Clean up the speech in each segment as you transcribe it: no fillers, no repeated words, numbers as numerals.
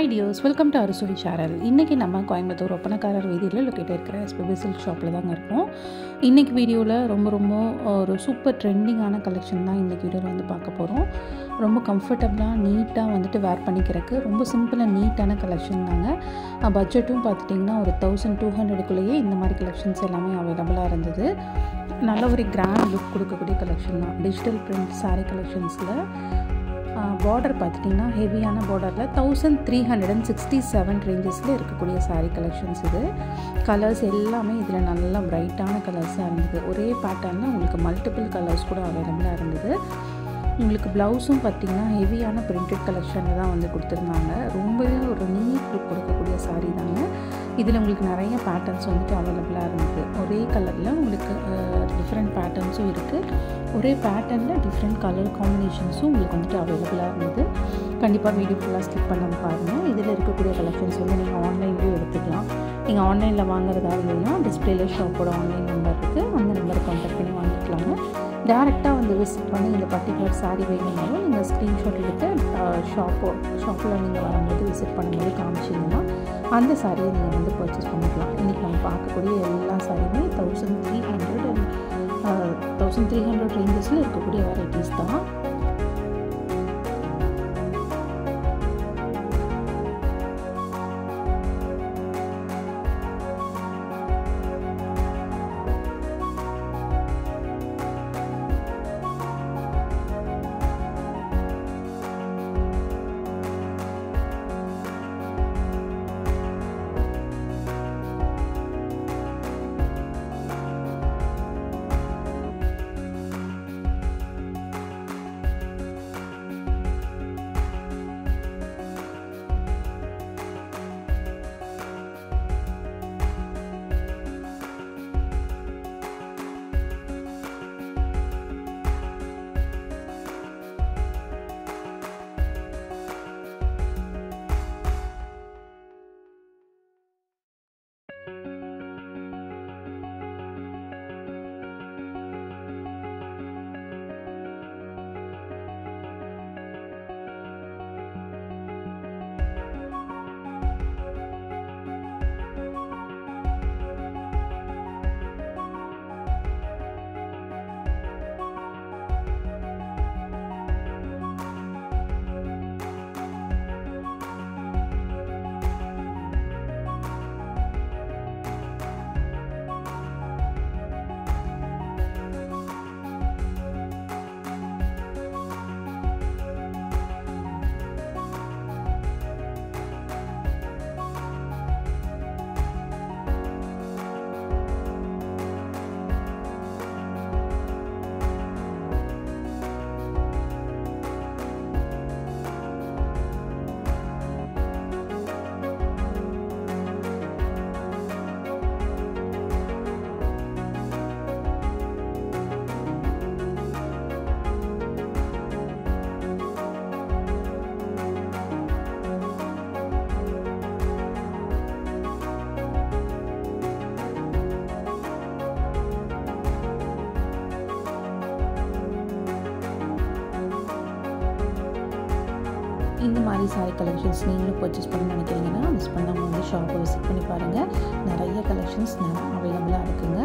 Hi dears, welcome to Arusuri channel. இன்னைக்கு நம்ம கோயம்புத்தூர் ஒப்பனக்காரர் வீதியில் லொக்கேட் இருக்கிற எஸ்பிபி சில்க் ஷாப்பில் தாங்க இருக்கோம். இன்றைக்கி வீடியோவில் ரொம்ப ஒரு சூப்பர் ட்ரெண்டிங்கான கலெக்ஷன் தான் இன்றைக்கி வீடியோவில் வந்து பார்க்க போகிறோம். ரொம்ப கம்ஃபர்டபுளாக நீட்டாக வந்துட்டு வேர் பண்ணிக்கிறதுக்கு ரொம்ப சிம்பிளாக நீட்டான கலெக்ஷன் தாங்க. பட்ஜெட்டும் பார்த்துட்டிங்கன்னா ஒரு 1200க்குள்ளேயே இந்த மாதிரி கலெக்ஷன்ஸ் எல்லாமே அவைலபிளாக இருந்தது. நல்ல ஒரு கிராண்ட் லுக் கொடுக்கக்கூடிய கலெக்ஷன் தான். டிஜிட்டல் பிரிண்ட் சாரீ கலெக்ஷன்ஸில் பார்டர் பார்த்துட்டிங்கன்னா ஹெவியான பார்டரில் 1367 ரேஞ்சஸில் இருக்கக்கூடிய சாரீ கலெக்ஷன்ஸ் இது. கலர்ஸ் எல்லாமே இதில் நல்லா பிரைட்டான கலர்ஸாக இருந்தது. ஒரே பேட்டர்னில் உங்களுக்கு மல்டிபிள் கலர்ஸ் கூட அவைலபிளாக இருந்தது. உங்களுக்கு ப்ளவுஸும் பார்த்திங்கன்னா ஹெவியான பிரிண்டட் கலெக்ஷனில் தான் வந்து கொடுத்துருந்தாங்க. ரொம்பவே ஒரு நீட் லுக் கொடுக்கக்கூடிய சாரீ தாங்க. இதில் உங்களுக்கு நிறைய பேட்டர்ன்ஸ் வந்துட்டு அவைலபிளாக இருந்தது. ஒரே கலரில் உங்களுக்கு டிஃப்ரெண்ட் பேட்டர்ன்ஸும் இருக்குது. ஒரே பேட்டர்னில் டிஃப்ரெண்ட் கலர் காம்பினேஷன்ஸும் உங்களுக்கு வந்துட்டு அவைலபிளாக இருந்தது. கண்டிப்பாக வீடியோ ஃபுல்லாக ஸ்கிப் பண்ணாமல் பாருங்கள். இதில் இருக்கக்கூடிய கலெக்ஷன்ஸ் வந்து நீங்கள் ஆன்லைன்லேயும் எடுத்துக்கலாம். நீங்கள் ஆன்லைனில் வாங்குறதா இருந்ததுன்னா டிஸ்பிளேல ஷாப்போட ஆன்லைன் நம்பர் இருக்குது. அந்த நம்பரை கான்டாக்ட் பண்ணி வாங்கிக்கலாங்க. டேரெக்டாக வந்து விசிட் பண்ணி இந்த பர்டிகுலர் சாரீ வேணும்னாலும் நீங்கள் ஸ்க்ரீன்ஷாட் எடுத்து ஷாப்பில் நீங்கள் வரும்போது விசிட் பண்ணும்போது காமிச்சிங்கன்னா அந்த சாரியை நீங்கள் வந்து பர்ச்சேஸ் பண்ணிக்கலாம். இன்றைக்கி நம்ம பார்க்கக்கூடிய எல்லா சாரியுமே 1300 ரேஞ்சஸில் இருக்கக்கூடிய வெரைட்டிஸ் தான். இந்த மாதிரி சாரீ கலெக்ஷன்ஸ் நீங்களும் பர்ச்சேஸ் பண்ண நினைக்கிறீங்கன்னா மிஸ் பண்ணாமல் வந்து ஷாப்பை விசிட் பண்ணி பாருங்கள். நிறைய கலெக்ஷன்ஸ் அவைலபிளாக இருக்குங்க.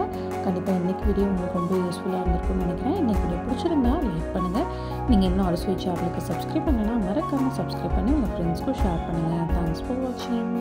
கண்டிப்பாக இன்றைக்கி வீடியோ உங்களுக்கு ரொம்ப யூஸ்ஃபுல்லாக இருந்திருக்கும்னு நினைக்கிறேன். இன்றைக்கி வீடியோ பிடிச்சிருந்தா லைக் பண்ணுங்கள். நீங்கள் இன்னும் அரசுரி சேனலுக்கு சப்ஸ்கிரைப் பண்ணலைன்னா மறக்காமல் சப்ஸ்கிரைப் பண்ணி உங்கள் ஃப்ரெண்ட்ஸ்க்கும் ஷேர் பண்ணுங்கள். தேங்க்ஸ் ஃபார் வாட்சிங்.